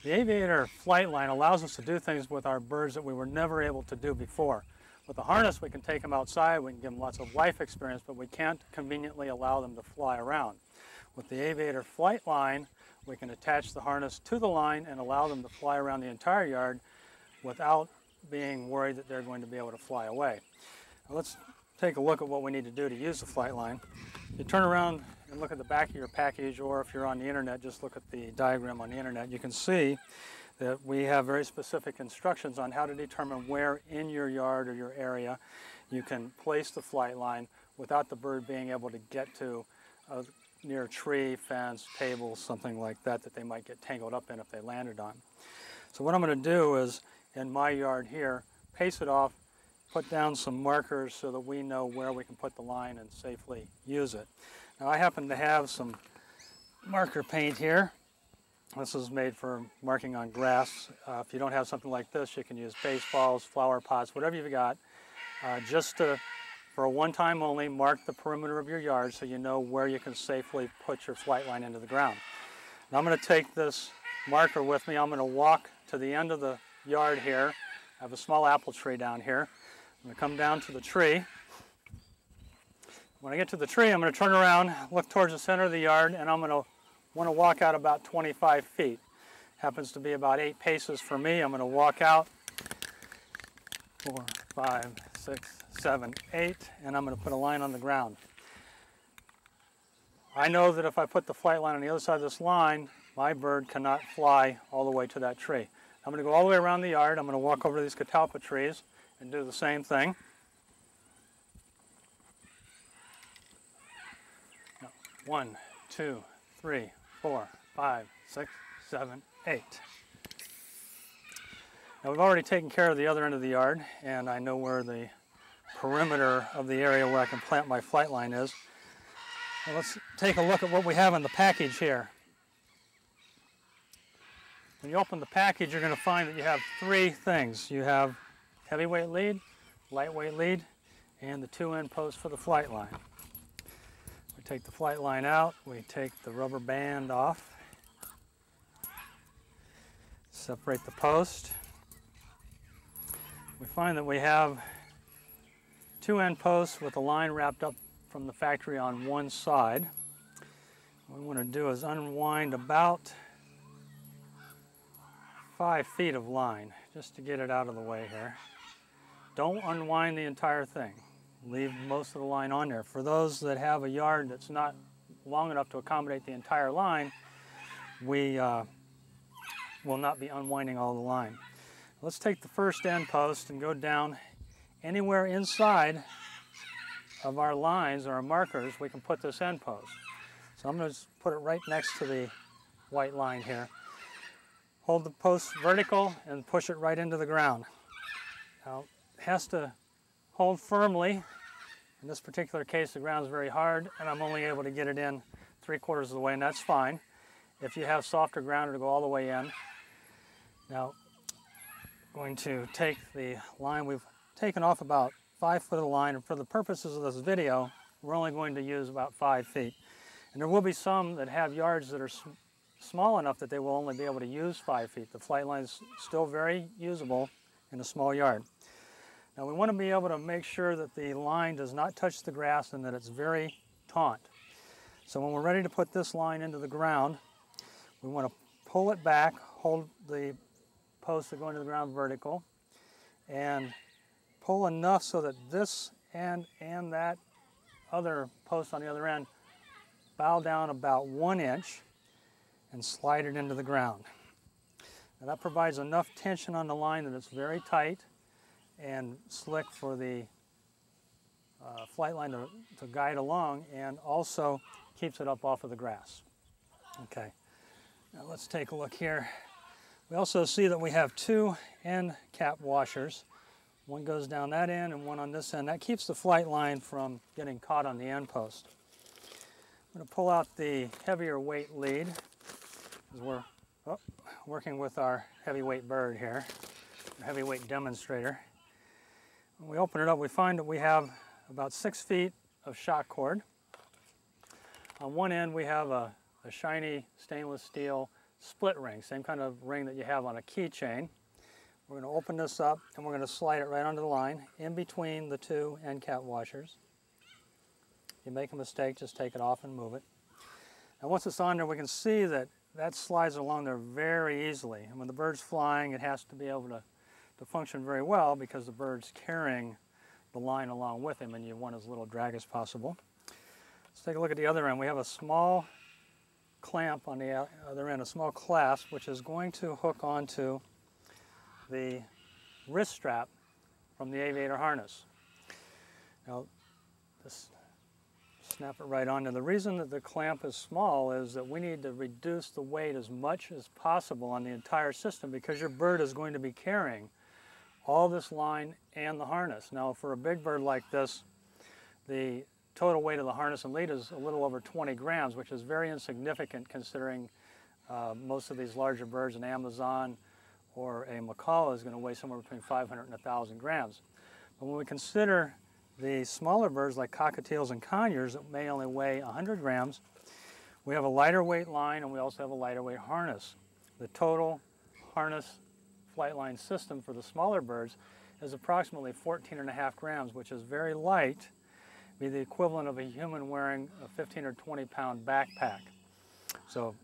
The Aviator flight line allows us to do things with our birds that we were never able to do before. With the harness, we can take them outside, we can give them lots of life experience, but we can't conveniently allow them to fly around. With the Aviator flight line, we can attach the harness to the line and allow them to fly around the entire yard without being worried that they're going to be able to fly away. Now let's take a look at what we need to do to use the flight line. You turn around and look at the back of your package, or if you're on the internet, just look at the diagram on the internet. You can see that we have very specific instructions on how to determine where in your yard or your area you can place the flight line without the bird being able to get to a near tree, fence, table, something like that that they might get tangled up in if they landed on. So what I'm going to do is, in my yard here, pace it off, put down some markers so that we know where we can put the line and safely use it. Now I happen to have some marker paint here. This is made for marking on grass. If you don't have something like this, you can use baseballs, flower pots, whatever you've got, just to, for a one-time only, mark the perimeter of your yard so you know where you can safely put your flight line into the ground. Now I'm going to take this marker with me. I'm going to walk to the end of the yard here. I have a small apple tree down here. I'm going to come down to the tree. When I get to the tree, I'm going to turn around, look towards the center of the yard, and I'm going to want to walk out about 25 feet. Happens to be about 8 paces for me. I'm going to walk out 4, 5, 6, 7, 8, and I'm going to put a line on the ground. I know that if I put the flight line on the other side of this line, my bird cannot fly all the way to that tree. I'm going to go all the way around the yard. I'm going to walk over to these catalpa trees and do the same thing. Now, 1, 2, 3, 4, 5, 6, 7, 8. Now we've already taken care of the other end of the yard, and I know where the perimeter of the area where I can plant my flight line is. Now let's take a look at what we have in the package here. When you open the package, you're going to find that you have 3 things. You have heavyweight lead, lightweight lead, and the 2 end posts for the flight line. We take the flight line out, we take the rubber band off, separate the post. We find that we have 2 end posts with the line wrapped up from the factory on one side. What we want to do is unwind about 5 feet of line, just to get it out of the way here. Don't unwind the entire thing. Leave most of the line on there. For those that have a yard that's not long enough to accommodate the entire line, we will not be unwinding all the line. Let's take the first end post and go down anywhere inside of our lines or our markers. We can put this end post. So I'm going to put it right next to the white line here. Hold the post vertical and push it right into the ground. Now, it has to hold firmly. In this particular case, the ground is very hard, and I'm only able to get it in 3/4 of the way, and that's fine. If you have softer ground, it'll go all the way in. Now, I'm going to take the line. We've taken off about 5 foot of the line, and for the purposes of this video, we're only going to use about 5 feet. And there will be some that have yards that are small enough that they will only be able to use 5 feet. The flight line is still very usable in a small yard. Now we want to be able to make sure that the line does not touch the grass and that it's very taut. So when we're ready to put this line into the ground, we want to pull it back, hold the posts that go into the ground vertical, and pull enough so that this end and that other post on the other end bow down about 1 inch and slide it into the ground. Now that provides enough tension on the line that it's very tight and slick for the flight line to guide along, and also keeps it up off of the grass. Okay, now let's take a look here. We also see that we have 2 end cap washers. One goes down that end and one on this end. That keeps the flight line from getting caught on the end post. I'm going to pull out the heavier weight lead, as we're working with our heavyweight bird here, our heavyweight demonstrator. When we open it up, we find that we have about 6 feet of shock cord. On one end, we have a shiny stainless steel split ring, same kind of ring that you have on a keychain. We're going to open this up and we're going to slide it right onto the line in between the two end cap washers. If you make a mistake, just take it off and move it. And once it's on there, we can see that that slides along there very easily. And when the bird's flying, it has to be able to function very well because the bird's carrying the line along with him and you want as little drag as possible. Let's take a look at the other end. We have a small clamp on the other end, a small clasp, which is going to hook onto the wrist strap from the Aviator harness. Now, just snap it right on. And the reason that the clamp is small is that we need to reduce the weight as much as possible on the entire system because your bird is going to be carrying all this line and the harness. Now, for a big bird like this, the total weight of the harness and lead is a little over 20 grams, which is very insignificant considering most of these larger birds, an Amazon or a macaw is going to weigh somewhere between 500 and 1,000 grams. But when we consider the smaller birds like cockatiels and conures that may only weigh 100 grams, we have a lighter weight line and we also have a lighter weight harness. The total harness flight line system for the smaller birds is approximately 14.5 grams, which is very light, be the equivalent of a human wearing a 15 or 20 pound backpack. So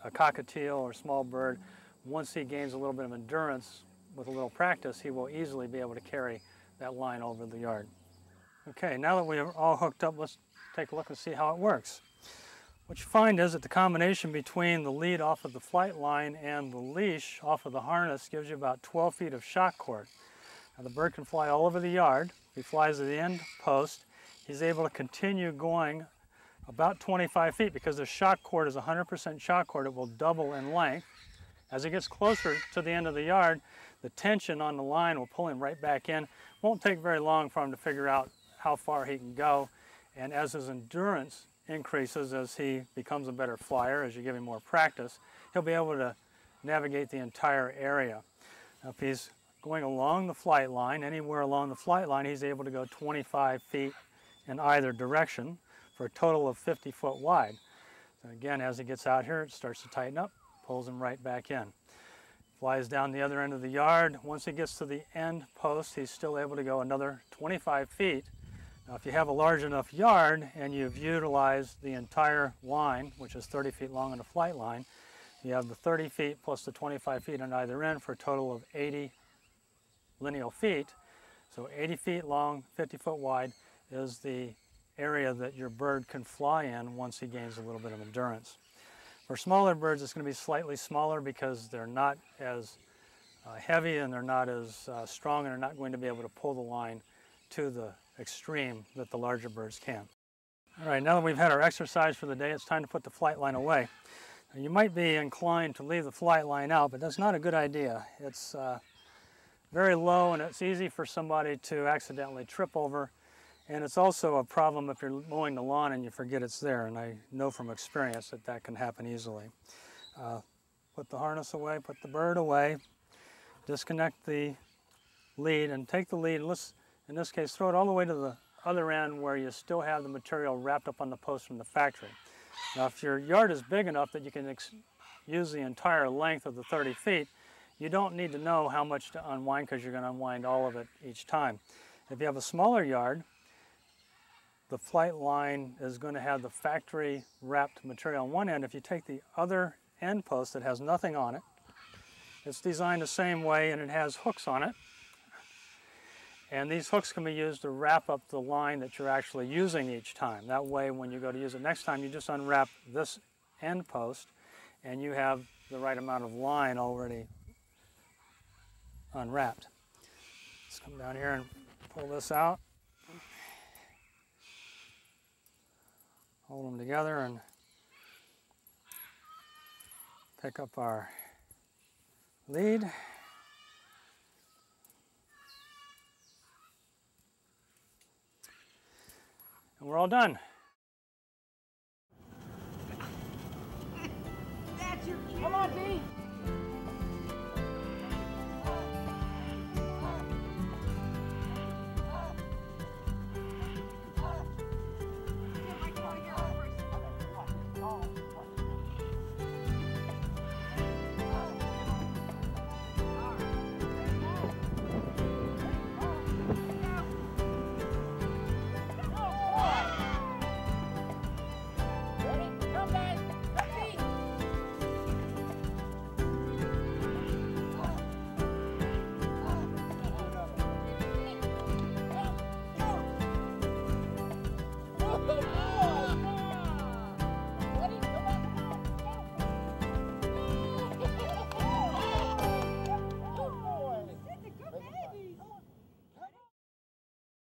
a cockatiel or small bird, once he gains a little bit of endurance with a little practice, he will easily be able to carry that line over the yard. Okay, now that we're all hooked up, let's take a look and see how it works. What you find is that the combination between the lead off of the flight line and the leash off of the harness gives you about 12 feet of shock cord. Now the bird can fly all over the yard. If he flies to the end post, he's able to continue going about 25 feet because the shock cord is 100% shock cord. It will double in length. As he gets closer to the end of the yard, the tension on the line will pull him right back in. Won't take very long for him to figure out how far he can go. And as his endurance increases, as he becomes a better flyer, as you give him more practice, he'll be able to navigate the entire area. Now, if he's going along the flight line, anywhere along the flight line, he's able to go 25 feet in either direction for a total of 50 foot wide. So again, as he gets out here, it starts to tighten up, pulls him right back in. Flies down the other end of the yard. Once he gets to the end post, he's still able to go another 25 feet. Now, if you have a large enough yard and you've utilized the entire line, which is 30 feet long on the flight line, you have the 30 feet plus the 25 feet on either end for a total of 80 lineal feet. So 80 feet long, 50 foot wide is the area that your bird can fly in once he gains a little bit of endurance. For smaller birds, it's going to be slightly smaller because they're not as heavy and they're not as strong and they're not going to be able to pull the line to the extreme that the larger birds can. All right, now that we've had our exercise for the day, it's time to put the flight line away. Now, you might be inclined to leave the flight line out, but that's not a good idea. It's very low and it's easy for somebody to accidentally trip over. And it's also a problem if you're mowing the lawn and you forget it's there, and I know from experience that that can happen easily. Put the harness away, put the bird away, disconnect the lead and take the lead. Let's, in this case, throw it all the way to the other end where you still have the material wrapped up on the post from the factory. Now, if your yard is big enough that you can use the entire length of the 30 feet, you don't need to know how much to unwind because you're going to unwind all of it each time. If you have a smaller yard, the flight line is going to have the factory wrapped material on one end. If you take the other end post that has nothing on it, it's designed the same way and it has hooks on it. And these hooks can be used to wrap up the line that you're actually using each time. That way, when you go to use it next time, you just unwrap this end post and you have the right amount of line already unwrapped. Let's come down here and pull this out. Hold them together and pick up our lead. And we're all done.